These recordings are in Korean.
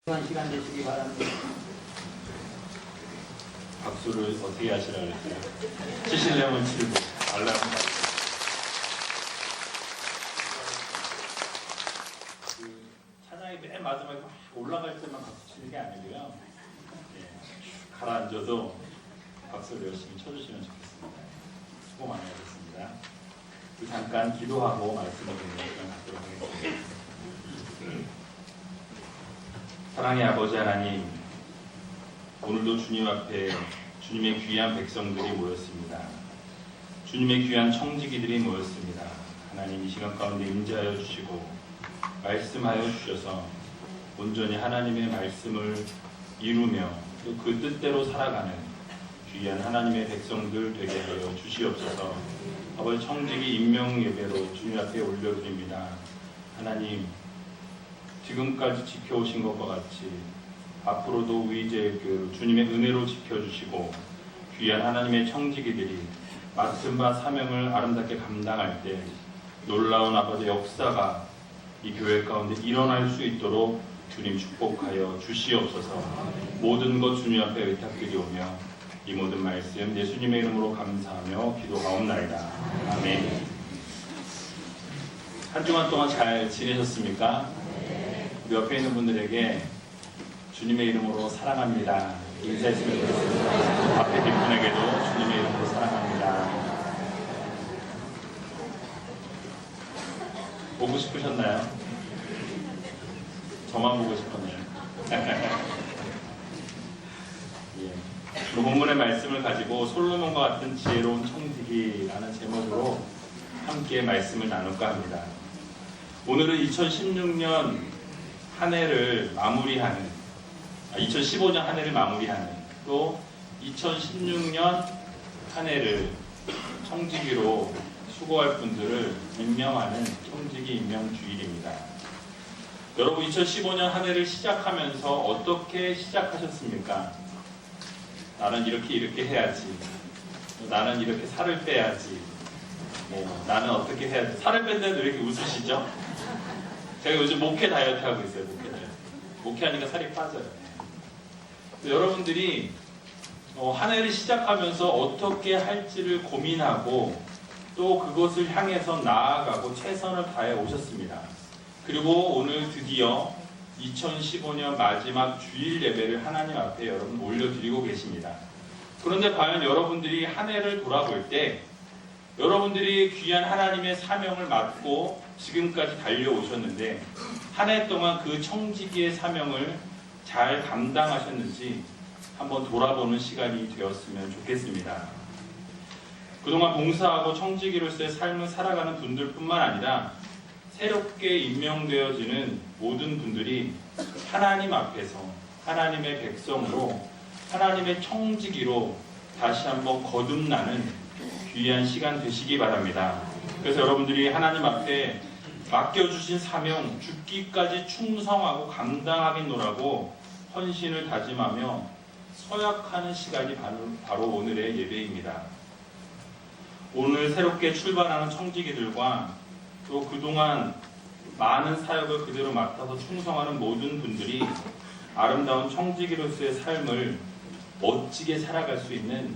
시간 되시기 바랍니다. 박수를 어떻게 하시라 그랬어요? 치시려면 치고 알라면 그 찬양이 맨 마지막에 막 올라갈 때만 박수 치는 게 아니고요. 가라앉아도 박수를 열심히 쳐주시면 좋겠습니다. 수고 많이 하셨습니다. 잠깐 기도하고 말씀을 듣는 시간 갖도록 하겠습니다. 사랑의 아버지 하나님, 오늘도 주님 앞에 주님의 귀한 백성들이 모였습니다. 주님의 귀한 청지기들이 모였습니다. 하나님, 이 시간 가운데 임재하여 주시고 말씀하여 주셔서 온전히 하나님의 말씀을 이루며 또 그 뜻대로 살아가는 귀한 하나님의 백성들 되게 하여 주시옵소서. 아버지, 청지기 임명 예배로 주님 앞에 올려드립니다. 하나님, 지금까지 지켜오신 것과 같이 앞으로도 우리 이제 주님의 은혜로 지켜주시고 귀한 하나님의 청지기들이 맡은 바 사명을 아름답게 감당할 때 놀라운 아버지 역사가 이 교회 가운데 일어날 수 있도록 주님 축복하여 주시옵소서. 모든 것 주님 앞에 의탁드리오며 이 모든 말씀 예수님의 이름으로 감사하며 기도하옵나이다. 아멘. 한 주간 동안 잘 지내셨습니까? 우리 옆에 있는 분들에게 주님의 이름으로 사랑합니다 인사했으면 좋겠습니다. 앞에 뒷분에게도 주님의 이름으로 사랑합니다. 보고 싶으셨나요? 저만 보고 싶었네요. 예. 본문의 말씀을 가지고 솔로몬과 같은 지혜로운 청지기라는 제목으로 함께 말씀을 나눌까 합니다. 오늘은 2016년 한 해를 마무리하는, 2015년 한 해를 마무리하는, 또 2016년 한 해를 청지기로 수고할 분들을 임명하는 청지기 임명 주일입니다. 여러분, 2015년 한 해를 시작하면서 어떻게 시작하셨습니까? 나는 이렇게 해야지. 나는 이렇게 살을 빼야지. 나는 어떻게 해야지. 살을 뺀다는데 왜 이렇게 웃으시죠? 제가 요즘 목회 다이어트 하고 있어요. 목회 다이어트. 목회하니까 살이 빠져요. 여러분들이 한 해를 시작하면서 어떻게 할지를 고민하고 또 그것을 향해서 나아가고 최선을 다해 오셨습니다. 그리고 오늘 드디어 2015년 마지막 주일 예배를 하나님 앞에 여러분 올려드리고 계십니다. 그런데 과연 여러분들이 한 해를 돌아볼 때 여러분들이 귀한 하나님의 사명을 맡고 지금까지 달려오셨는데 한 해 동안 그 청지기의 사명을 잘 감당하셨는지 한번 돌아보는 시간이 되었으면 좋겠습니다. 그동안 봉사하고 청지기로서의 삶을 살아가는 분들뿐만 아니라 새롭게 임명되어지는 모든 분들이 하나님 앞에서 하나님의 백성으로 하나님의 청지기로 다시 한번 거듭나는 귀한 시간 되시기 바랍니다. 그래서 여러분들이 하나님 앞에 맡겨주신 사명 죽기까지 충성하고 감당하겠노라고 헌신을 다짐하며 서약하는 시간이 바로 오늘의 예배입니다. 오늘 새롭게 출발하는 청지기들과 또 그동안 많은 사역을 그대로 맡아서 충성하는 모든 분들이 아름다운 청지기로서의 삶을 멋지게 살아갈 수 있는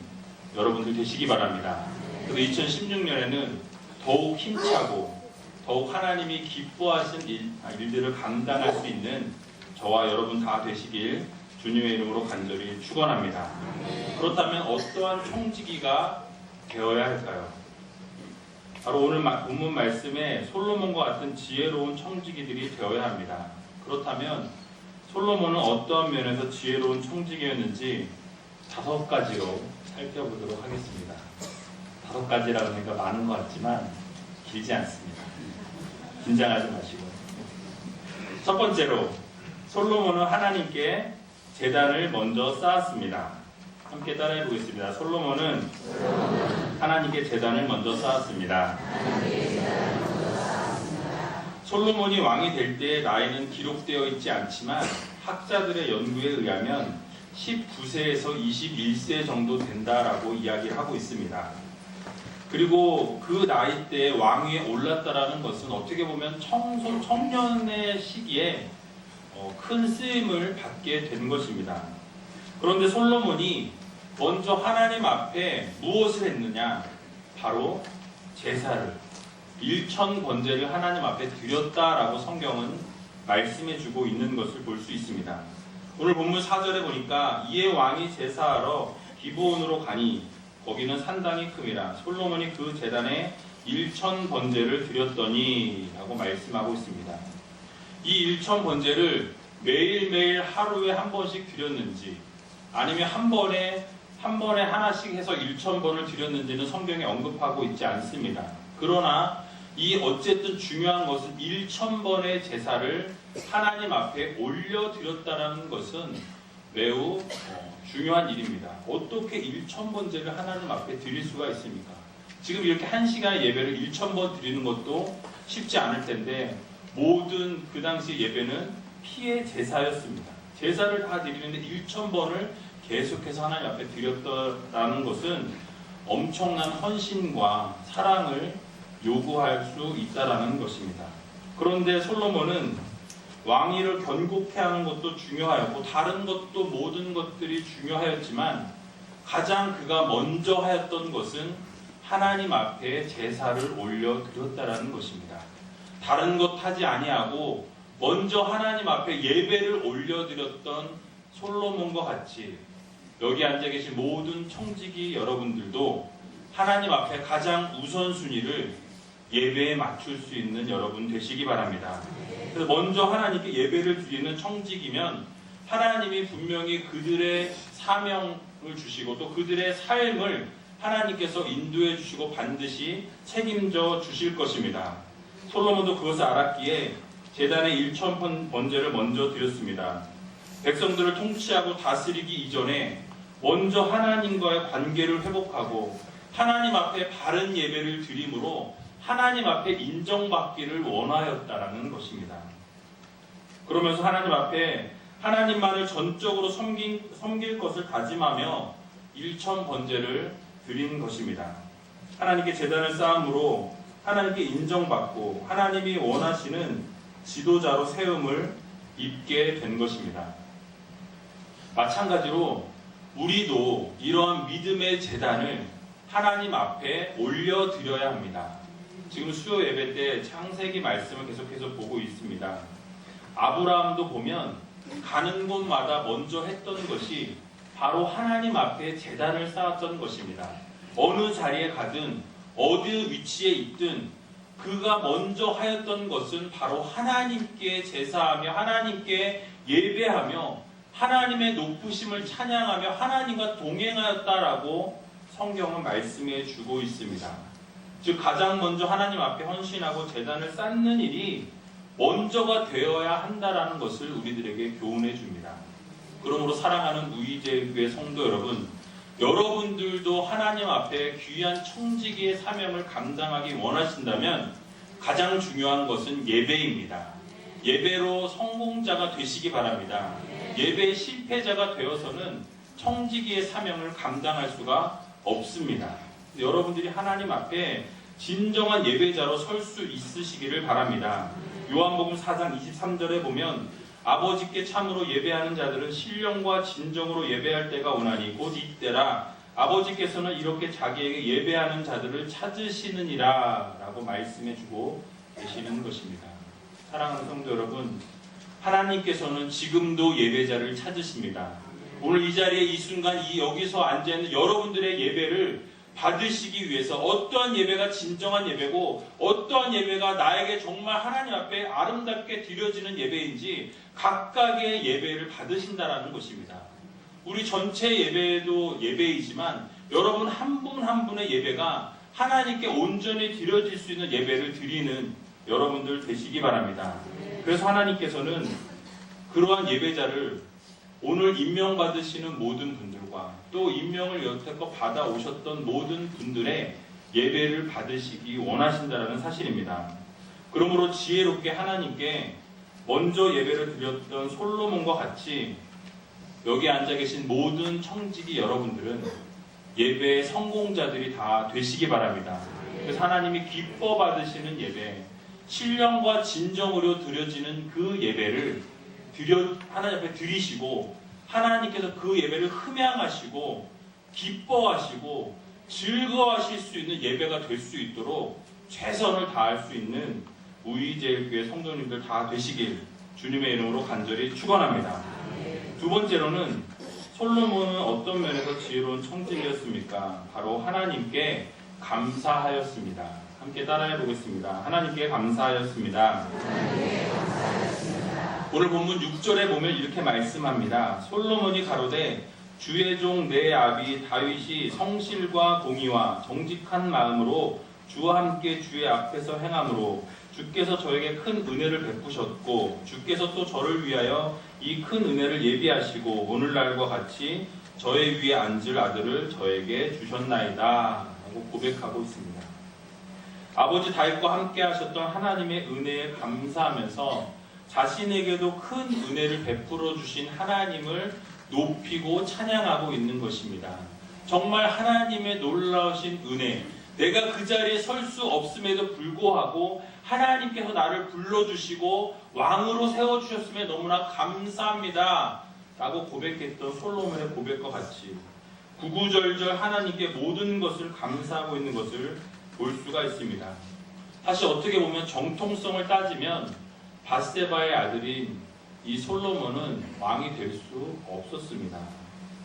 여러분들 되시기 바랍니다. 그래서 2016년에는 더욱 힘차고 더욱 하나님이 기뻐하신 일들을 감당할 수 있는 저와 여러분 다 되시길 주님의 이름으로 간절히 축원합니다. 그렇다면 어떠한 청지기가 되어야 할까요? 바로 오늘 본문 말씀에 솔로몬과 같은 지혜로운 청지기들이 되어야 합니다. 그렇다면 솔로몬은 어떠한 면에서 지혜로운 청지기였는지 5가지로 살펴보도록 하겠습니다. 5가지라고 하니까 많은 것 같지만 길지 않습니다. 긴장하지 마시고. 첫 번째로 솔로몬은 하나님께 제단을 먼저 쌓았습니다. 함께 따라해 보겠습니다. 솔로몬은 하나님께 제단을 먼저 쌓았습니다. 솔로몬이 왕이 될 때의 나이는 기록되어 있지 않지만 학자들의 연구에 의하면 19세에서 21세 정도 된다라고 이야기를 하고 있습니다. 그리고 그 나이 때 왕위에 올랐다라는 것은 어떻게 보면 청년의 시기에 큰 쓰임을 받게 된 것입니다. 그런데 솔로몬이 먼저 하나님 앞에 무엇을 했느냐? 바로 제사를, 일천 번제를 하나님 앞에 드렸다라고 성경은 말씀해주고 있는 것을 볼 수 있습니다. 오늘 본문 4절에 보니까 이에 왕이 제사하러 기브온으로 가니 거기는 산당이 큼이라 솔로몬이 그 제단에 일천 번제를 드렸더니 라고 말씀하고 있습니다. 이 일천 번제를 매일매일 하루에 한 번씩 드렸는지 아니면 한 번에 하나씩 해서 1,000번을 드렸는지는 성경에 언급하고 있지 않습니다. 그러나 이 어쨌든 중요한 것은 1,000번의 제사를 하나님 앞에 올려드렸다는 것은 매우 중요한 일입니다. 어떻게 1,000번제를 하나님 앞에 드릴 수가 있습니까? 지금 이렇게 1시간의 예배를 1,000번 드리는 것도 쉽지 않을 텐데 모든 그 당시 예배는 피의 제사였습니다. 제사를 다 드리는데 1,000번을 계속해서 하나님 앞에 드렸다는 것은 엄청난 헌신과 사랑을 요구할 수 있다는 것입니다. 그런데 솔로몬은 왕위를 견고케 하는 것도 중요하였고 다른 것도 모든 것들이 중요하였지만 가장 그가 먼저 하였던 것은 하나님 앞에 제사를 올려드렸다는 것입니다. 다른 것 하지 아니하고 먼저 하나님 앞에 예배를 올려드렸던 솔로몬과 같이 여기 앉아 계신 모든 청지기 여러분들도 하나님 앞에 가장 우선순위를 예배에 맞출 수 있는 여러분 되시기 바랍니다. 그래서 먼저 하나님께 예배를 드리는 청지기면 하나님이 분명히 그들의 사명을 주시고 또 그들의 삶을 하나님께서 인도해 주시고 반드시 책임져 주실 것입니다. 솔로몬도 그것을 알았기에 제단에 1,000번제를 먼저 드렸습니다. 백성들을 통치하고 다스리기 이전에 먼저 하나님과의 관계를 회복하고 하나님 앞에 바른 예배를 드림으로 하나님 앞에 인정받기를 원하였다라는 것입니다. 그러면서 하나님 앞에 하나님만을 전적으로 섬길 것을 다짐하며 1,000번제를 드린 것입니다. 하나님께 제단을 쌓음으로 하나님께 인정받고 하나님이 원하시는 지도자로 세움을 입게 된 것입니다. 마찬가지로 우리도 이러한 믿음의 제단을 하나님 앞에 올려드려야 합니다. 지금 수요 예배 때 창세기 말씀을 계속해서 보고 있습니다. 아브라함도 보면 가는 곳마다 먼저 했던 것이 바로 하나님 앞에 제단을 쌓았던 것입니다. 어느 자리에 가든 어디 위치에 있든 그가 먼저 하였던 것은 바로 하나님께 제사하며 하나님께 예배하며 하나님의 높으심을 찬양하며 하나님과 동행하였다라고 성경은 말씀해 주고 있습니다. 즉 가장 먼저 하나님 앞에 헌신하고 제단을 쌓는 일이 먼저가 되어야 한다라는 것을 우리들에게 교훈해 줍니다. 그러므로 사랑하는 우이제교회 성도 여러분, 여러분들도 하나님 앞에 귀한 청지기의 사명을 감당하기 원하신다면 가장 중요한 것은 예배입니다. 예배로 성공자가 되시기 바랍니다. 예배의 실패자가 되어서는 청지기의 사명을 감당할 수가 없습니다. 여러분들이 하나님 앞에 진정한 예배자로 설 수 있으시기를 바랍니다. 요한복음 4장 23절에 보면 아버지께 참으로 예배하는 자들은 신령과 진정으로 예배할 때가 오나니 곧 이때라 아버지께서는 이렇게 자기에게 예배하는 자들을 찾으시느니라 라고 말씀해주고 계시는 것입니다. 사랑하는 성도 여러분, 하나님께서는 지금도 예배자를 찾으십니다. 오늘 이 자리에 이 순간 여기서 앉아있는 여러분들의 예배를 받으시기 위해서 어떠한 예배가 진정한 예배고 어떠한 예배가 나에게 정말 하나님 앞에 아름답게 드려지는 예배인지 각각의 예배를 받으신다라는 것입니다. 우리 전체 예배도 예배이지만 여러분 한 분 한 분의 예배가 하나님께 온전히 드려질 수 있는 예배를 드리는 여러분들 되시기 바랍니다. 그래서 하나님께서는 그러한 예배자를 오늘 임명받으시는 모든 분들과 또 임명을 여태껏 받아오셨던 모든 분들의 예배를 받으시기 원하신다는 사실입니다. 그러므로 지혜롭게 하나님께 먼저 예배를 드렸던 솔로몬과 같이 여기 앉아 계신 모든 청지기 여러분들은 예배의 성공자들이 다 되시기 바랍니다. 그래서 하나님이 기뻐 받으시는 예배, 신령과 진정으로 드려지는 그 예배를 하나님 앞에 드리시고 하나님께서 그 예배를 흠양하시고 기뻐하시고 즐거워하실 수 있는 예배가 될 수 있도록 최선을 다할 수 있는 우이제일교회 성도님들 다 되시길 주님의 이름으로 간절히 축원합니다. 두 번째로는 솔로몬은 어떤 면에서 지혜로운 청직이었습니까? 바로 하나님께 감사하였습니다. 함께 따라해 보겠습니다. 하나님께 감사하였습니다. 오늘 본문 6절에 보면 이렇게 말씀합니다. 솔로몬이 가로되 주의 종 내 아비 다윗이 성실과 공의와 정직한 마음으로 주와 함께 주의 앞에서 행함으로 주께서 저에게 큰 은혜를 베푸셨고 주께서 또 저를 위하여 이 큰 은혜를 예비하시고 오늘날과 같이 저의 위에 앉을 아들을 저에게 주셨나이다 라고 고백하고 있습니다. 아버지 다윗과 함께 하셨던 하나님의 은혜에 감사하면서 자신에게도 큰 은혜를 베풀어 주신 하나님을 높이고 찬양하고 있는 것입니다. 정말 하나님의 놀라우신 은혜, 내가 그 자리에 설 수 없음에도 불구하고 하나님께서 나를 불러주시고 왕으로 세워주셨음에 너무나 감사합니다 라고 고백했던 솔로몬의 고백과 같이 구구절절 하나님께 모든 것을 감사하고 있는 것을 볼 수가 있습니다. 사실 어떻게 보면 정통성을 따지면 밧세바의 아들인 이 솔로몬은 왕이 될 수 없었습니다.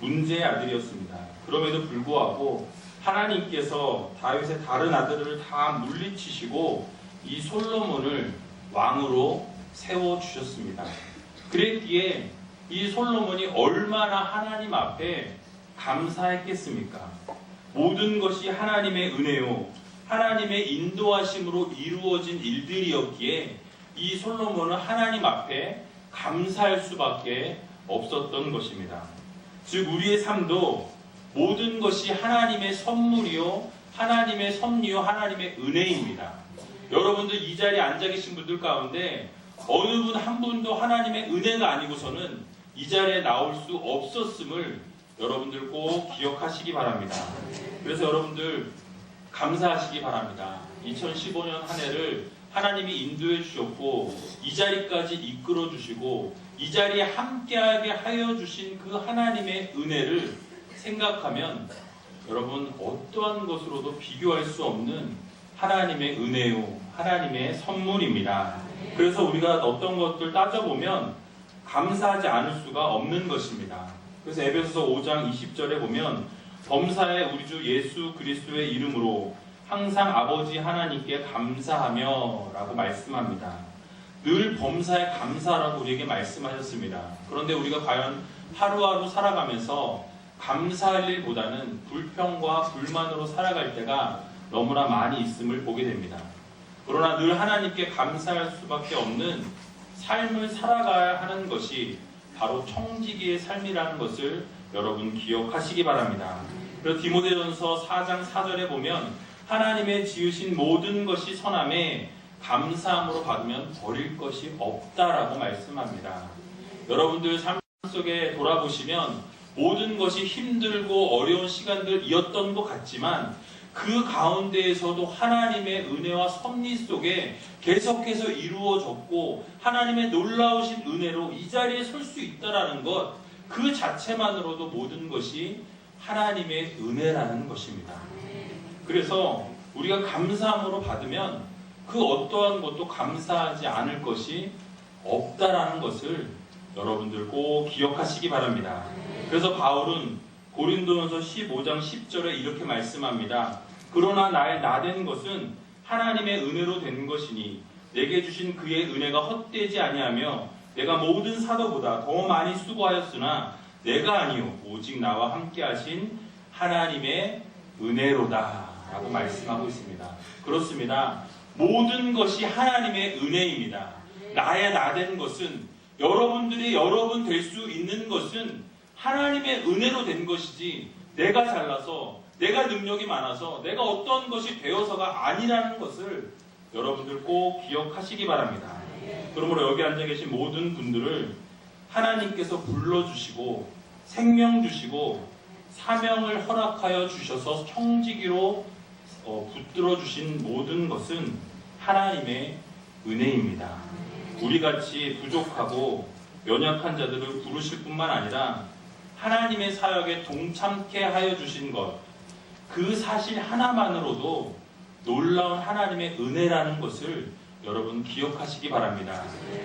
문제의 아들이었습니다. 그럼에도 불구하고 하나님께서 다윗의 다른 아들을 다 물리치시고 이 솔로몬을 왕으로 세워주셨습니다. 그랬기에 이 솔로몬이 얼마나 하나님 앞에 감사했겠습니까? 모든 것이 하나님의 은혜요 하나님의 인도하심으로 이루어진 일들이었기에 이 솔로몬은 하나님 앞에 감사할 수밖에 없었던 것입니다. 즉 우리의 삶도 모든 것이 하나님의 선물이요 하나님의 섭리요 하나님의 은혜입니다. 여러분들 이 자리에 앉아 계신 분들 가운데 어느 분 한 분도 하나님의 은혜가 아니고서는 이 자리에 나올 수 없었음을 여러분들 꼭 기억하시기 바랍니다. 그래서 여러분들 감사하시기 바랍니다. 2015년 한 해를 하나님이 인도해 주셨고 이 자리까지 이끌어 주시고 이 자리에 함께하게 하여 주신 그 하나님의 은혜를 생각하면 여러분 어떠한 것으로도 비교할 수 없는 하나님의 은혜요 하나님의 선물입니다. 그래서 우리가 어떤 것들 따져보면 감사하지 않을 수가 없는 것입니다. 그래서 에베소서 5장 20절에 보면 범사에 우리 주 예수 그리스도의 이름으로 항상 아버지 하나님께 감사하며 라고 말씀합니다. 늘 범사에 감사라고 우리에게 말씀하셨습니다. 그런데 우리가 과연 하루하루 살아가면서 감사할 일보다는 불평과 불만으로 살아갈 때가 너무나 많이 있음을 보게 됩니다. 그러나 늘 하나님께 감사할 수밖에 없는 삶을 살아가야 하는 것이 바로 청지기의 삶이라는 것을 여러분 기억하시기 바랍니다. 그래서 디모데전서 4장 4절에 보면 하나님의 지으신 모든 것이 선함에 감사함으로 받으면 버릴 것이 없다라고 말씀합니다. 여러분들 삶 속에 돌아보시면 모든 것이 힘들고 어려운 시간들이었던 것 같지만 그 가운데에서도 하나님의 은혜와 섭리 속에 계속해서 이루어졌고 하나님의 놀라우신 은혜로 이 자리에 설 수 있다라는 것 그 자체만으로도 모든 것이 하나님의 은혜라는 것입니다. 그래서 우리가 감사함으로 받으면 그 어떠한 것도 감사하지 않을 것이 없다라는 것을 여러분들 꼭 기억하시기 바랍니다. 그래서 바울은 고린도전서 15장 10절에 이렇게 말씀합니다. 그러나 나의 나된 것은 하나님의 은혜로 된 것이니 내게 주신 그의 은혜가 헛되지 아니하며 내가 모든 사도보다 더 많이 수고하였으나 내가 아니요 오직 나와 함께 하신 하나님의 은혜로다 라고 말씀하고 있습니다. 그렇습니다. 모든 것이 하나님의 은혜입니다. 나의 나된 것은 여러분들이 여러분 될 수 있는 것은 하나님의 은혜로 된 것이지 내가 잘나서 내가 능력이 많아서 내가 어떤 것이 되어서가 아니라는 것을 여러분들 꼭 기억하시기 바랍니다. 그러므로 여기 앉아 계신 모든 분들을 하나님께서 불러주시고 생명 주시고 사명을 허락하여 주셔서 청지기로 붙들어 주신 모든 것은 하나님의 은혜입니다. 우리같이 부족하고 연약한 자들을 부르실 뿐만 아니라 하나님의 사역에 동참케 하여 주신 것, 그 사실 하나만으로도 놀라운 하나님의 은혜라는 것을 여러분 기억하시기 바랍니다.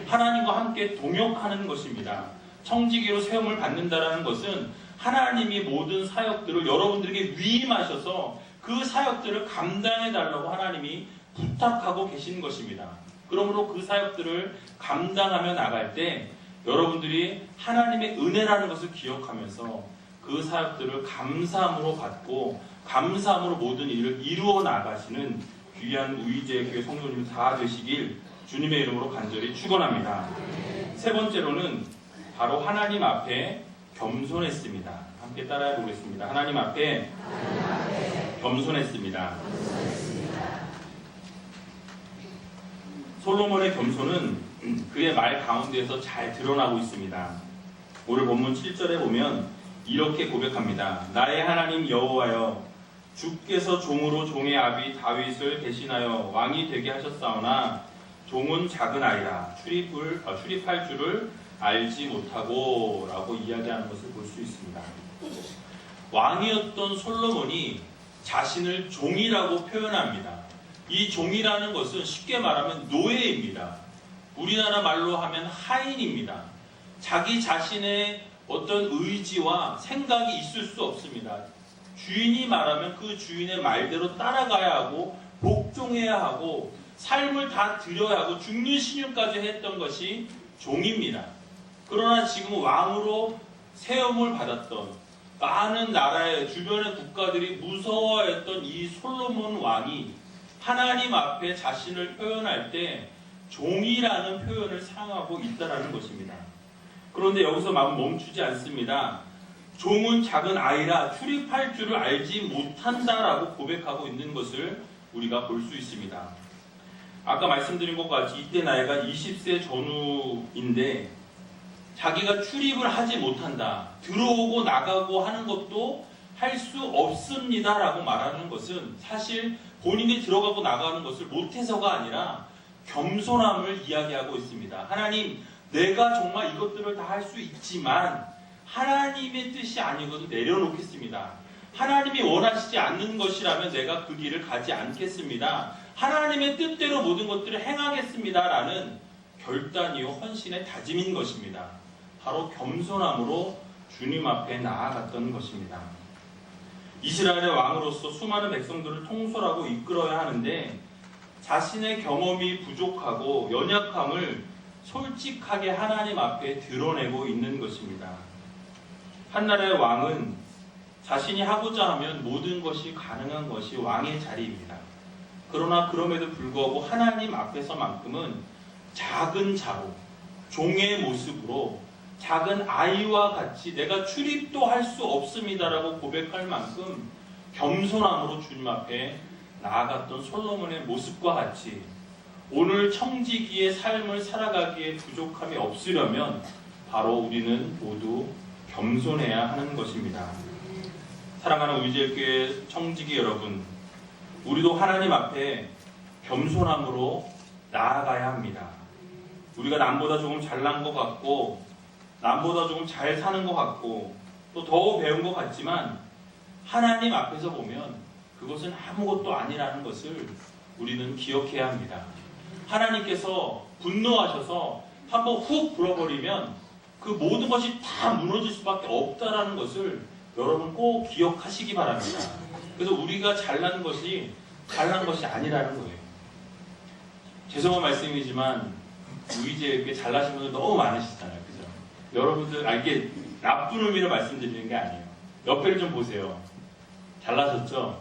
하나님과 함께 동역하는 것입니다. 청지기로 세움을 받는다라는 것은 하나님이 모든 사역들을 여러분들에게 위임하셔서 그 사역들을 감당해 달라고 하나님이 부탁하고 계신 것입니다. 그러므로 그 사역들을 감당하며 나갈 때 여러분들이 하나님의 은혜라는 것을 기억하면서 그 사역들을 감사함으로 받고 감사함으로 모든 일을 이루어 나가시는 귀한 우이제교회 성도님 다 되시길 주님의 이름으로 간절히 축원합니다. 세 번째로는 바로 하나님 앞에 겸손했습니다. 함께 따라해 보겠습니다. 하나님 앞에 겸손했습니다. 솔로몬의 겸손은 그의 말 가운데에서 잘 드러나고 있습니다. 오늘 본문 7절에 보면 이렇게 고백합니다. 나의 하나님 여호와여, 주께서 종으로 종의 아비 다윗을 대신하여 왕이 되게 하셨사오나 종은 작은 아이라 출입할 줄을 알지 못하고 라고 이야기하는 것을 볼 수 있습니다. 왕이었던 솔로몬이 자신을 종이라고 표현합니다. 이 종이라는 것은 쉽게 말하면 노예입니다. 우리나라 말로 하면 하인입니다. 자기 자신의 어떤 의지와 생각이 있을 수 없습니다. 주인이 말하면 그 주인의 말대로 따라가야 하고 복종해야 하고 삶을 다 드려야 하고 죽는 신용까지 했던 것이 종입니다. 그러나 지금 왕으로 세움을 받았던 많은 나라의 주변의 국가들이 무서워했던 이 솔로몬 왕이 하나님 앞에 자신을 표현할 때 종이라는 표현을 사용하고 있다는 것입니다. 그런데 여기서 마음 멈추지 않습니다. 종은 작은 아이라 출입할 줄을 알지 못한다라고 고백하고 있는 것을 우리가 볼 수 있습니다. 아까 말씀드린 것 같이 이때 나이가 20세 전후인데 자기가 출입을 하지 못한다. 들어오고 나가고 하는 것도 할 수 없습니다라고 말하는 것은 사실 본인이 들어가고 나가는 것을 못해서가 아니라 겸손함을 이야기하고 있습니다. 하나님, 내가 정말 이것들을 다 할 수 있지만 하나님의 뜻이 아니거든 내려놓겠습니다. 하나님이 원하시지 않는 것이라면 내가 그 길을 가지 않겠습니다. 하나님의 뜻대로 모든 것들을 행하겠습니다라는 결단이요 헌신의 다짐인 것입니다. 바로 겸손함으로 주님 앞에 나아갔던 것입니다. 이스라엘의 왕으로서 수많은 백성들을 통솔하고 이끌어야 하는데 자신의 경험이 부족하고 연약함을 솔직하게 하나님 앞에 드러내고 있는 것입니다. 한 나라의 왕은 자신이 하고자 하면 모든 것이 가능한 것이 왕의 자리입니다. 그러나 그럼에도 불구하고 하나님 앞에서만큼은 작은 자로 종의 모습으로 작은 아이와 같이 내가 출입도 할 수 없습니다라고 고백할 만큼 겸손함으로 주님 앞에 나아갔던 솔로몬의 모습과 같이 오늘 청지기의 삶을 살아가기에 부족함이 없으려면 바로 우리는 모두 겸손해야 하는 것입니다. 사랑하는 우이제교회 청지기 여러분, 우리도 하나님 앞에 겸손함으로 나아가야 합니다. 우리가 남보다 조금 잘난 것 같고 남보다 조금 잘 사는 것 같고 또 더 배운 것 같지만 하나님 앞에서 보면 그것은 아무것도 아니라는 것을 우리는 기억해야 합니다. 하나님께서 분노하셔서 한번 훅 불어버리면 그 모든 것이 다 무너질 수밖에 없다라는 것을 여러분 꼭 기억하시기 바랍니다. 그래서 우리가 잘난 것이 아니라는 거예요. 죄송한 말씀이지만 우이제에게 잘나신 분들 너무 많으시잖아요. 그죠? 여러분들 이게 나쁜 의미로 말씀드리는 게 아니에요. 옆에를 좀 보세요. 잘나셨죠?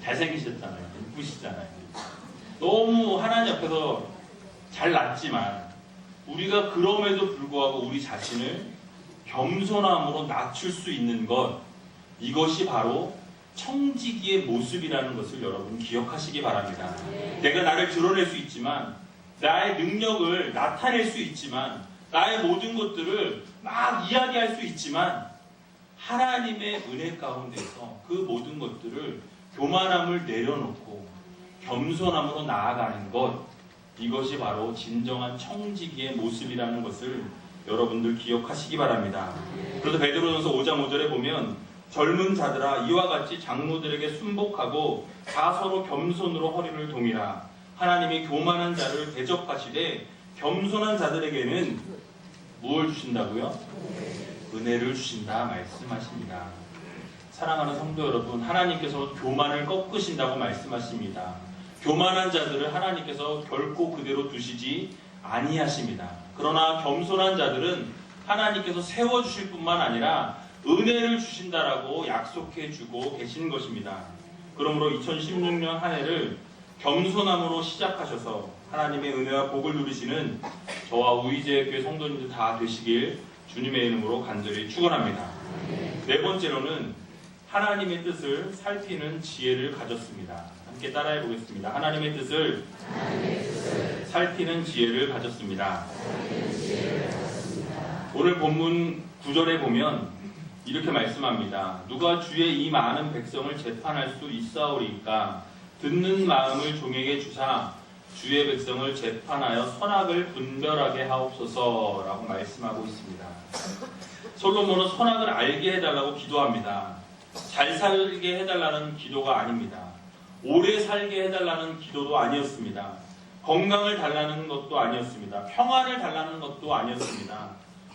잘생기셨잖아요. 이쁘시잖아요. 너무 하나님 앞에서 잘났지만 우리가 그럼에도 불구하고 우리 자신을 겸손함으로 낮출 수 있는 것, 이것이 바로 청지기의 모습이라는 것을 여러분 기억하시기 바랍니다. 내가 나를 드러낼 수 있지만 나의 능력을 나타낼 수 있지만 나의 모든 것들을 막 이야기할 수 있지만 하나님의 은혜 가운데서 그 모든 것들을 교만함을 내려놓고 겸손함으로 나아가는 것, 이것이 바로 진정한 청지기의 모습이라는 것을 여러분들 기억하시기 바랍니다. 그래서 베드로전서 5장 5절에 보면 젊은 자들아 이와 같이 장로들에게 순복하고 다 서로 겸손으로 허리를 동이라. 하나님이 교만한 자를 대접하시되 겸손한 자들에게는 무엇을 주신다고요? 은혜를 주신다 말씀하십니다. 사랑하는 성도 여러분, 하나님께서 교만을 꺾으신다고 말씀하십니다. 교만한 자들을 하나님께서 결코 그대로 두시지 아니하십니다. 그러나 겸손한 자들은 하나님께서 세워주실 뿐만 아니라 은혜를 주신다라고 약속해 주고 계시는 것입니다. 그러므로 2016년 한 해를 겸손함으로 시작하셔서 하나님의 은혜와 복을 누리시는 저와 우이제교회 성도님들 다 되시길 주님의 이름으로 간절히 축원합니다. 네 번째로는 하나님의 뜻을 살피는 지혜를 가졌습니다. 함께 따라해 보겠습니다. 하나님의 뜻을 살피는 지혜를 가졌습니다. 오늘 본문 9절에 보면 이렇게 말씀합니다. 누가 주의 이 많은 백성을 재판할 수 있사오리이까 듣는 마음을 종에게 주사 주의 백성을 재판하여 선악을 분별하게 하옵소서라고 말씀하고 있습니다. 솔로몬은 선악을 알게 해달라고 기도합니다. 잘 살게 해달라는 기도가 아닙니다. 오래 살게 해달라는 기도도 아니었습니다. 건강을 달라는 것도 아니었습니다. 평안을 달라는 것도 아니었습니다.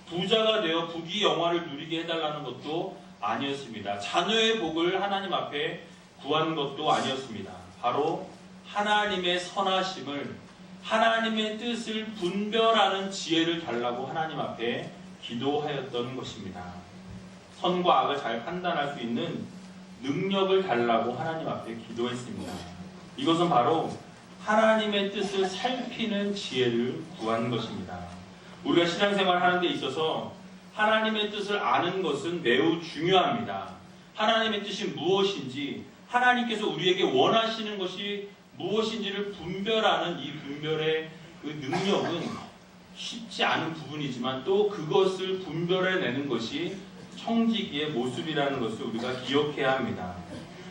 부자가 되어 부귀영화를 누리게 해달라는 것도 아니었습니다. 자녀의 복을 하나님 앞에 구한 것도 아니었습니다. 바로 하나님의 선하심을, 하나님의 뜻을 분별하는 지혜를 달라고 하나님 앞에 기도하였던 것입니다. 선과 악을 잘 판단할 수 있는 능력을 달라고 하나님 앞에 기도했습니다. 이것은 바로 하나님의 뜻을 살피는 지혜를 구한 것입니다. 우리가 신앙생활 하는 데 있어서 하나님의 뜻을 아는 것은 매우 중요합니다. 하나님의 뜻이 무엇인지, 하나님께서 우리에게 원하시는 것이 무엇인지를 분별하는 이 분별의 그 능력은 쉽지 않은 부분이지만 또 그것을 분별해내는 것이 청지기의 모습이라는 것을 우리가 기억해야 합니다.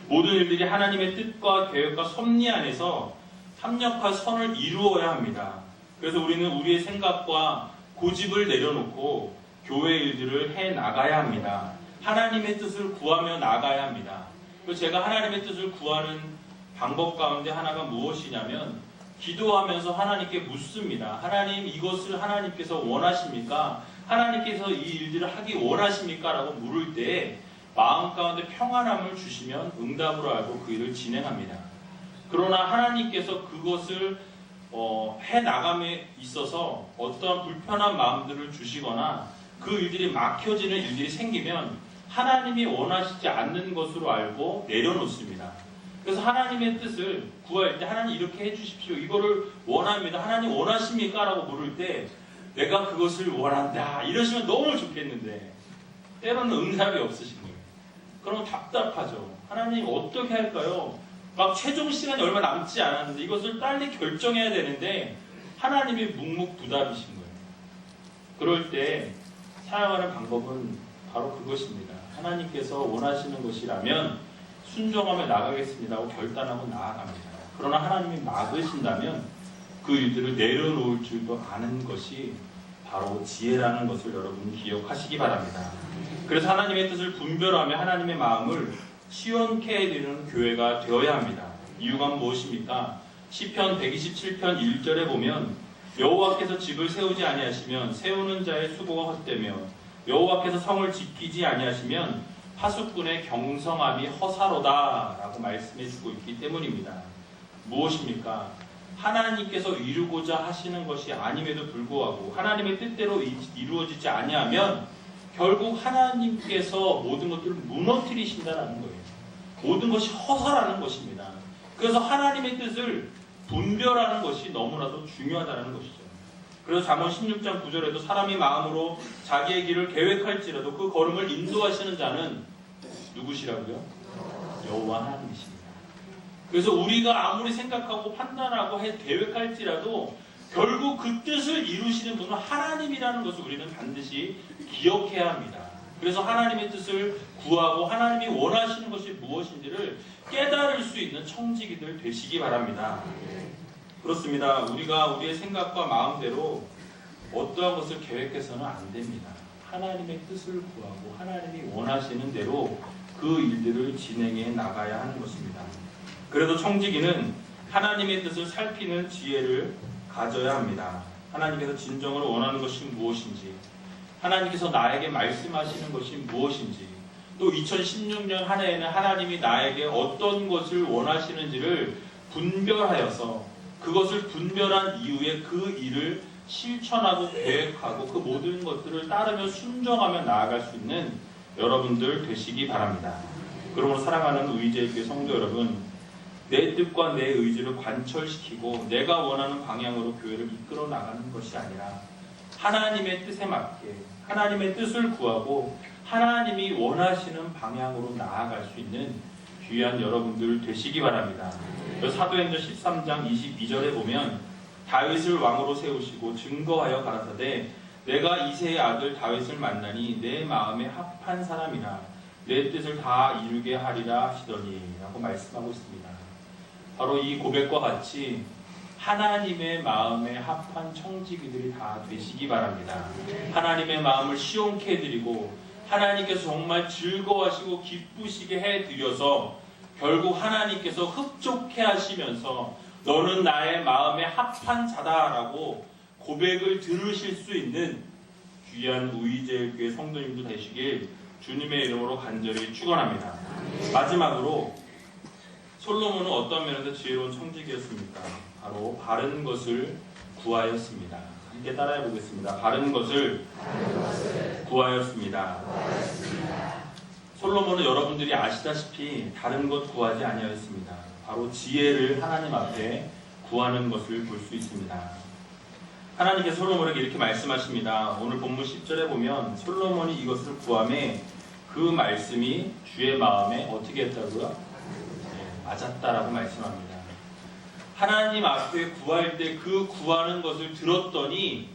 모든 일들이 하나님의 뜻과 계획과 섭리 안에서 합력한 선을 이루어야 합니다. 그래서 우리는 우리의 생각과 고집을 내려놓고 교회 일들을 해 나가야 합니다. 하나님의 뜻을 구하며 나가야 합니다. 제가 하나님의 뜻을 구하는 방법 가운데 하나가 무엇이냐면 기도하면서 하나님께 묻습니다. 하나님, 이것을 하나님께서 원하십니까? 하나님께서 이 일들을 하기 원하십니까? 라고 물을 때 마음 가운데 평안함을 주시면 응답으로 알고 그 일을 진행합니다. 그러나 하나님께서 그것을 해나감에 있어서 어떠한 불편한 마음들을 주시거나 그 일들이 막혀지는 일들이 생기면 하나님이 원하시지 않는 것으로 알고 내려놓습니다. 그래서 하나님의 뜻을 구할 때 하나님 이렇게 해주십시오. 이거를 원합니다. 하나님 원하십니까? 라고 물을 때 내가 그것을 원한다. 이러시면 너무 좋겠는데 때로는 응답이 없으신 거예요. 그러면 답답하죠. 하나님 어떻게 할까요? 막 최종 시간이 얼마 남지 않았는데 이것을 빨리 결정해야 되는데 하나님이 묵묵부답이신 거예요. 그럴 때 사용하는 방법은 바로 그것입니다. 하나님께서 원하시는 것이라면 순종하며 나가겠습니다 하고 결단하고 나아갑니다. 그러나 하나님이 막으신다면 그 일들을 내려놓을 줄도 아는 것이 바로 지혜라는 것을 여러분 기억하시기 바랍니다. 그래서 하나님의 뜻을 분별하며 하나님의 마음을 시원케 해드리는 교회가 되어야 합니다. 이유가 무엇입니까? 시편 127편 1절에 보면 여호와께서 집을 세우지 아니하시면 세우는 자의 수고가 헛되며 여호와께서 성을 지키지 아니하시면 파수꾼의 경성함이 허사로다 라고 말씀해주고 있기 때문입니다. 무엇입니까? 하나님께서 이루고자 하시는 것이 아님에도 불구하고 하나님의 뜻대로 이루어지지 아니하면 결국 하나님께서 모든 것들을 무너뜨리신다는 거예요. 모든 것이 허사라는 것입니다. 그래서 하나님의 뜻을 분별하는 것이 너무나도 중요하다는 것이죠. 그래서 잠언 16장 9절에도 사람이 마음으로 자기의 길을 계획할지라도 그 걸음을 인도하시는 자는 누구시라고요? 여호와 하나님이십니다. 그래서 우리가 아무리 생각하고 판단하고 계획할지라도 결국 그 뜻을 이루시는 분은 하나님이라는 것을 우리는 반드시 기억해야 합니다. 그래서 하나님의 뜻을 구하고 하나님이 원하시는 것이 무엇인지를 깨달을 수 있는 청지기들 되시기 바랍니다. 그렇습니다. 우리가 우리의 생각과 마음대로 어떠한 것을 계획해서는 안 됩니다. 하나님의 뜻을 구하고 하나님이 원하시는 대로 그 일들을 진행해 나가야 하는 것입니다. 그래도 청지기는 하나님의 뜻을 살피는 지혜를 가져야 합니다. 하나님께서 진정으로 원하는 것이 무엇인지, 하나님께서 나에게 말씀하시는 것이 무엇인지, 또 2016년 한 해에는 하나님이 나에게 어떤 것을 원하시는지를 분별하여서 그것을 분별한 이후에 그 일을 실천하고 계획하고 그 모든 것들을 따르며 순종하며 나아갈 수 있는 여러분들 되시기 바랍니다. 그러므로 사랑하는 의제교회 성도 여러분, 내 뜻과 내 의지를 관철시키고 내가 원하는 방향으로 교회를 이끌어 나가는 것이 아니라 하나님의 뜻에 맞게 하나님의 뜻을 구하고 하나님이 원하시는 방향으로 나아갈 수 있는 귀한 여러분들 되시기 바랍니다. 사도행전 13장 22절에 보면 다윗을 왕으로 세우시고 증거하여 가라사대 내가 이새의 아들 다윗을 만나니 내 마음에 합한 사람이라 내 뜻을 다 이루게 하리라 하시더니 라고 말씀하고 있습니다. 바로 이 고백과 같이 하나님의 마음에 합한 청지기들이 다 되시기 바랍니다. 하나님의 마음을 시원케 해드리고 하나님께서 정말 즐거워하시고 기쁘시게 해드려서 결국 하나님께서 흡족해 하시면서 너는 나의 마음에 합한 자다라고 고백을 들으실 수 있는 귀한 우이제일교회 성도님도 되시길 주님의 이름으로 간절히 축원합니다. 마지막으로 솔로몬은 어떤 면에서 지혜로운 청지기였습니까? 바로 바른 것을 구하였습니다. 함께 따라해 보겠습니다. 바른 것을 구하였습니다. 솔로몬은 여러분들이 아시다시피 다른 것 구하지 아니하였습니다. 바로 지혜를 하나님 앞에 구하는 것을 볼 수 있습니다. 하나님께서 솔로몬에게 이렇게 말씀하십니다. 오늘 본문 10절에 보면 솔로몬이 이것을 구함에 그 말씀이 주의 마음에 어떻게 했다고요? 맞았다라고 말씀합니다. 하나님 앞에 구할 때 그 구하는 것을 들었더니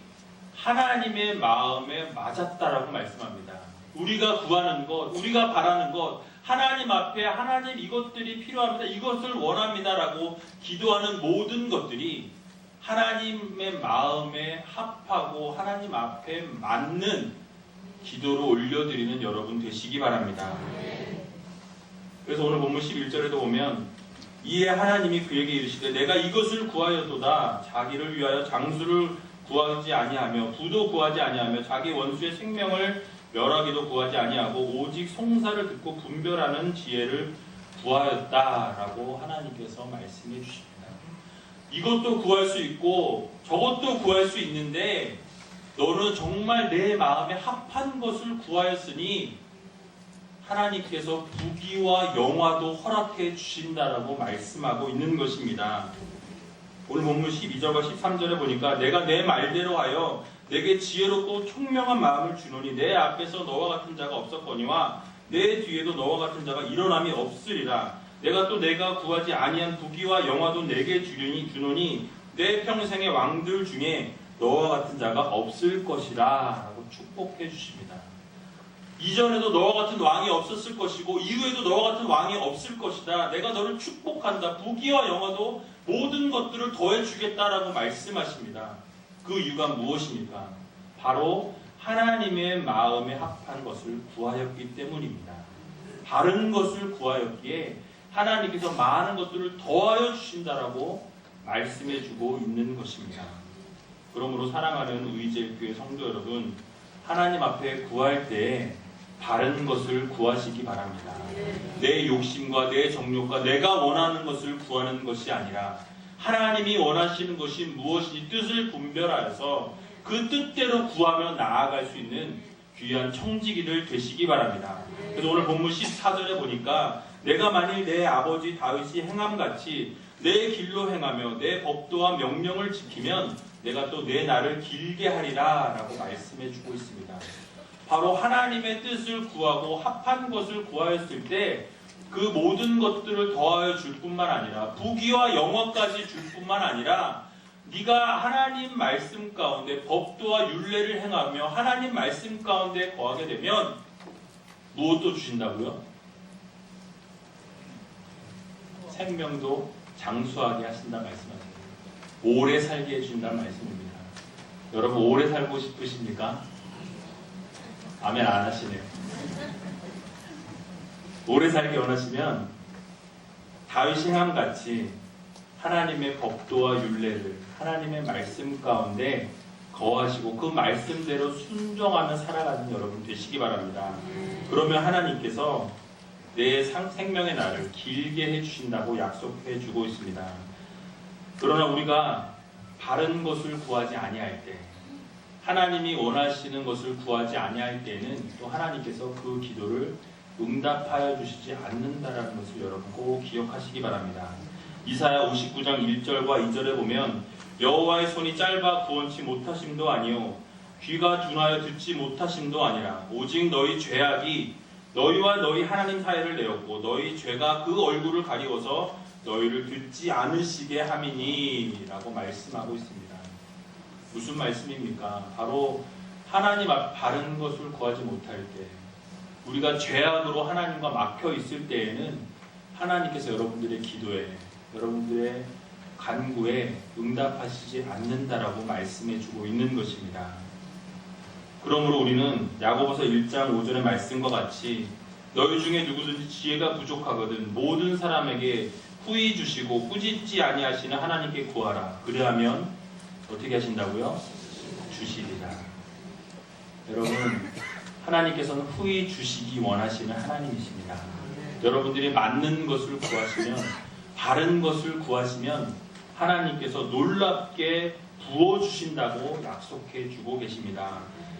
하나님의 마음에 맞았다라고 말씀합니다. 우리가 구하는 것, 우리가 바라는 것, 하나님 앞에 하나님 이것들이 필요합니다. 이것을 원합니다라고 기도하는 모든 것들이 하나님의 마음에 합하고 하나님 앞에 맞는 기도로 올려드리는 여러분 되시기 바랍니다. 그래서 오늘 본문 11절에도 보면 이에 하나님이 그에게 이르시되 내가 이것을 구하였도다 자기를 위하여 장수를 구하지 아니하며 부도 구하지 아니하며 자기 원수의 생명을 멸하기도 구하지 아니하고 오직 송사를 듣고 분별하는 지혜를 구하였다라고 하나님께서 말씀해 주십니다. 이것도 구할 수 있고 저것도 구할 수 있는데 너는 정말 내 마음에 합한 것을 구하였으니 하나님께서 부귀와 영화도 허락해 주신다라고 말씀하고 있는 것입니다. 오늘 본문 12절과 13절에 보니까 내가 내 말대로 하여 내게 지혜롭고 총명한 마음을 주노니 내 앞에서 너와 같은 자가 없었거니와 내 뒤에도 너와 같은 자가 일어남이 없으리라. 내가 또 내가 구하지 아니한 부귀와 영화도 내게 주노니 내 평생의 왕들 중에 너와 같은 자가 없을 것이라 라고 축복해 주십니다. 이전에도 너와 같은 왕이 없었을 것이고 이후에도 너와 같은 왕이 없을 것이다. 내가 너를 축복한다. 부귀와 영화도 모든 것들을 더해 주겠다라고 말씀하십니다. 그 이유가 무엇입니까? 바로 하나님의 마음에 합한 것을 구하였기 때문입니다. 바른 것을 구하였기에 하나님께서 많은 것들을 더하여 주신다라고 말씀해 주고 있는 것입니다. 그러므로 사랑하는 의제교회 성도 여러분, 하나님 앞에 구할 때 바른 것을 구하시기 바랍니다. 내 욕심과 내 정욕과 내가 원하는 것을 구하는 것이 아니라 하나님이 원하시는 것이 무엇인지 뜻을 분별하여서 그 뜻대로 구하며 나아갈 수 있는 귀한 청지기들 되시기 바랍니다. 그래서 오늘 본문 14절에 보니까 내가 만일 내 아버지 다윗이 행함같이 내 길로 행하며 내 법도와 명령을 지키면 내가 또 내 날을 길게 하리라 라고 말씀해 주고 있습니다. 바로 하나님의 뜻을 구하고 합한 것을 구하였을 때 그 모든 것들을 더하여 줄 뿐만 아니라 부귀와 영화까지 줄 뿐만 아니라 네가 하나님 말씀 가운데 법도와 율례를 행하며 하나님 말씀 가운데 거하게 되면 무엇도 주신다고요? 생명도 장수하게 하신다 말씀하세요. 오래 살게 해준다는 말씀입니다. 여러분 오래 살고 싶으십니까? 아멘 안 하시네요. 오래 살기 원하시면 다윗이 함같이 하나님의 법도와 율례를 하나님의 말씀 가운데 거하시고 그 말씀대로 순종하며 살아가는 여러분 되시기 바랍니다. 그러면 하나님께서 내 생명의 날을 길게 해주신다고 약속해 주고 있습니다. 그러나 우리가 바른 것을 구하지 아니할 때, 하나님이 원하시는 것을 구하지 아니할 때는 또 하나님께서 그 기도를 응답하여 주시지 않는다라는 것을 여러분 꼭 기억하시기 바랍니다. 이사야 59장 1절과 2절에 보면 여호와의 손이 짧아 구원치 못하심도 아니요 귀가 둔하여 듣지 못하심도 아니라 오직 너희 죄악이 너희와 너희 하나님 사이를 내었고 너희 죄가 그 얼굴을 가리워서 너희를 듣지 않으시게 함이니 라고 말씀하고 있습니다. 무슨 말씀입니까? 바로 하나님 앞 바른 것을 구하지 못할 때, 우리가 죄악으로 하나님과 막혀 있을 때에는 하나님께서 여러분들의 기도에, 여러분들의 간구에 응답하시지 않는다라고 말씀해 주고 있는 것입니다. 그러므로 우리는 야고보서 1장 5절의 말씀과 같이 너희 중에 누구든지 지혜가 부족하거든 모든 사람에게 후히 주시고 꾸짖지 아니하시는 하나님께 구하라. 그리하면 어떻게 하신다고요? 주시리라. 여러분, 하나님께서는 후히 주시기 원하시는 하나님이십니다. 여러분들이 맞는 것을 구하시면, 바른 것을 구하시면 하나님께서 놀랍게 부어주신다고 약속해 주고 계십니다.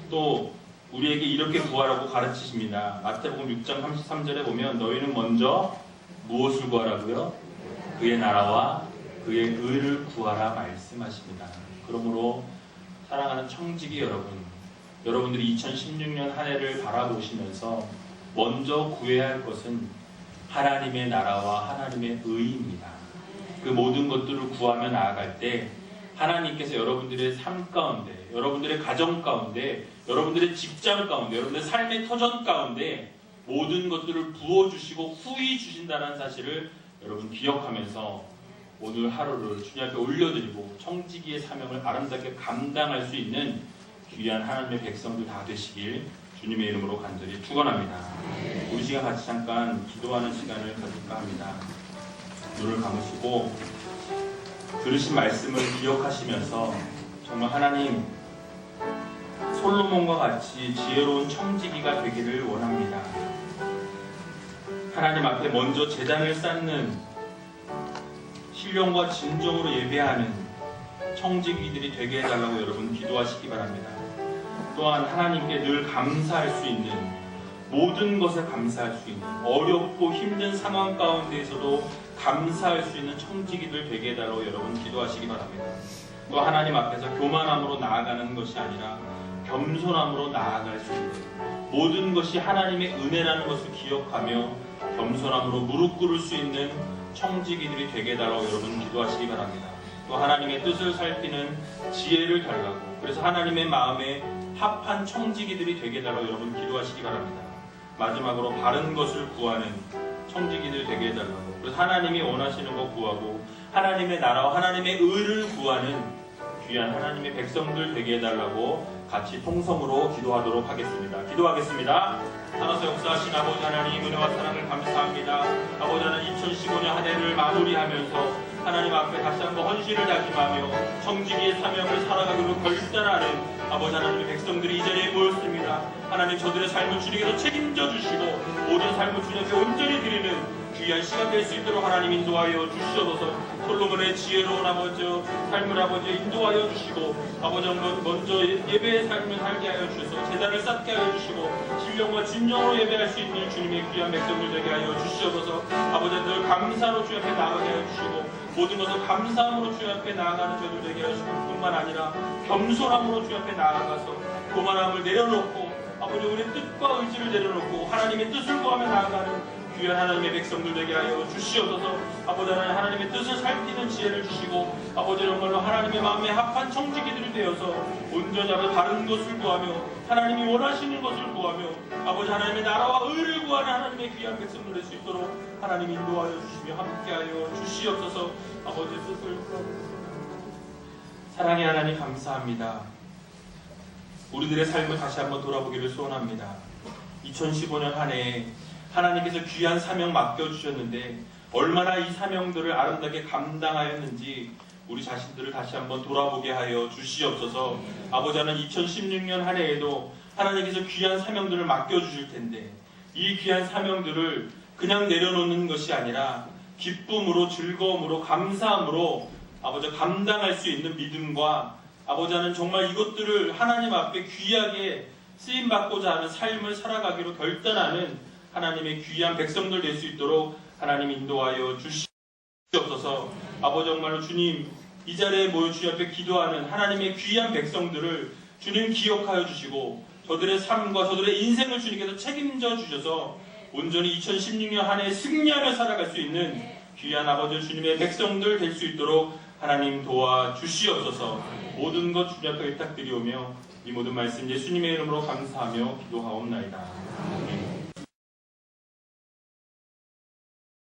또 우리에게 이렇게 구하라고 가르치십니다. 마태복음 6장 33절에 보면 너희는 먼저 무엇을 구하라고요? 그의 나라와 그의 의를 구하라 말씀하십니다. 그러므로 사랑하는 청지기 여러분, 여러분들이 2016년 한 해를 바라보시면서 먼저 구해야 할 것은 하나님의 나라와 하나님의 의입니다. 그 모든 것들을 구하며 나아갈 때 하나님께서 여러분들의 삶 가운데, 여러분들의 가정 가운데, 여러분들의 직장 가운데, 여러분들의 삶의 터전 가운데 모든 것들을 부어주시고 후히 주신다는 사실을 여러분 기억하면서 오늘 하루를 주님 앞에 올려드리고 청지기의 사명을 아름답게 감당할 수 있는 귀한 하나님의 백성들 다 되시길 주님의 이름으로 간절히 축원합니다. 우리 시간 같이 잠깐 기도하는 시간을 가질까 합니다. 눈을 감으시고 들으신 말씀을 기억하시면서 정말 하나님 솔로몬과 같이 지혜로운 청지기가 되기를 원합니다. 하나님 앞에 먼저 제단을 쌓는 신령과 진정으로 예배하는 청지기들이 되게 해달라고 여러분 기도하시기 바랍니다. 또한 하나님께 늘 감사할 수 있는, 모든 것에 감사할 수 있는, 어렵고 힘든 상황 가운데에서도 감사할 수 있는 청지기들 되게 해달라고 여러분 기도하시기 바랍니다. 또 하나님 앞에서 교만함으로 나아가는 것이 아니라 겸손함으로 나아갈 수 있는, 모든 것이 하나님의 은혜라는 것을 기억하며 겸손함으로 무릎 꿇을 수 있는 청지기들이 되게 해달라고 여러분 기도하시기 바랍니다. 또 하나님의 뜻을 살피는 지혜를 달라고, 그래서 하나님의 마음에 합한 청지기들이 되게 해달라고 여러분 기도하시기 바랍니다. 마지막으로 바른 것을 구하는 청지기들 되게 해달라고, 그래서 하나님이 원하시는 것 구하고 하나님의 나라와 하나님의 의를 구하는 귀한 하나님의 백성들 되게 해달라고 같이 통성으로 기도하도록 하겠습니다. 기도하겠습니다. 살아서 역사하신 아버지 하나님 은혜와 사랑을 감사합니다. 아버지 하나님 2015년 한 해를 마무리하면서 하나님 앞에 다시 한번 헌신을 다짐하며 청지기의 사명을 살아가기로 결단하는 아버지 하나님의 백성들이 이 자리에 모였습니다. 하나님 저들의 삶을 주님께서 책임져 주시고 모든 삶을 주님께 온전히 드리는 귀한 시간 될 수 있도록 하나님 인도하여 주시옵소서. 솔로몬의 지혜로운 아버지 삶을 아버지 인도하여 주시고 아버지 먼저 예배의 삶을 살게 하여 주셔서 제단을 쌓게 하여 주시고 신령과 진정으로 예배할 수 있는 주님의 귀한 백성들 되게 하여 주시옵소서. 아버지 늘 감사로 주님 앞에 나아가게 하여 주시고 모든 것을 감사함으로 주님 앞에 나아가는 저희들 되게 하시고 뿐만 아니라 겸손함으로 주님 앞에 나아가서 교만함을 내려놓고 아버지 우리의 뜻과 의지를 내려놓고 하나님의 뜻을 구하며 나아가는 귀한 하나님의 백성들 되게 하여 주시옵소서. 아버지 하나님의 뜻을 살피는 지혜를 주시고 아버지 정말로 하나님의 마음에 합한 청지기들이 되어서 온전히 아버지 바른 것을 구하며 하나님이 원하시는 것을 구하며 아버지 하나님의 나라와 의를 구하는 하나님의 귀한 백성들 될 수 있도록 하나님 인도하여 주시며 함께하여 주시옵소서. 아버지 뜻을 사랑의 하나님 감사합니다. 우리들의 삶을 다시 한번 돌아보기를 소원합니다. 2015년 한 해에 하나님께서 귀한 사명 맡겨주셨는데 얼마나 이 사명들을 아름답게 감당하였는지 우리 자신들을 다시 한번 돌아보게 하여 주시옵소서. 아버지 하나님, 2016년 한 해에도 하나님께서 귀한 사명들을 맡겨주실 텐데 이 귀한 사명들을 그냥 내려놓는 것이 아니라 기쁨으로, 즐거움으로, 감사함으로 아버지 감당할 수 있는 믿음과 아버지 하나님, 정말 이것들을 하나님 앞에 귀하게 쓰임받고자 하는 삶을 살아가기로 결단하는 하나님의 귀한 백성들 될 수 있도록 하나님 인도하여 주시옵소서. 아버지, 정말로 주님, 이 자리에 모여 주님 앞에 기도하는 하나님의 귀한 백성들을 주님 기억하여 주시고 저들의 삶과 저들의 인생을 주님께서 책임져 주셔서 온전히 2016년 한 해 승리하며 살아갈 수 있는 귀한 아버지 주님의 백성들 될 수 있도록 하나님 도와주시옵소서. 모든 것 주님 앞에 부탁드리오며 이 모든 말씀 예수님의 이름으로 감사하며 기도하옵나이다. 아멘.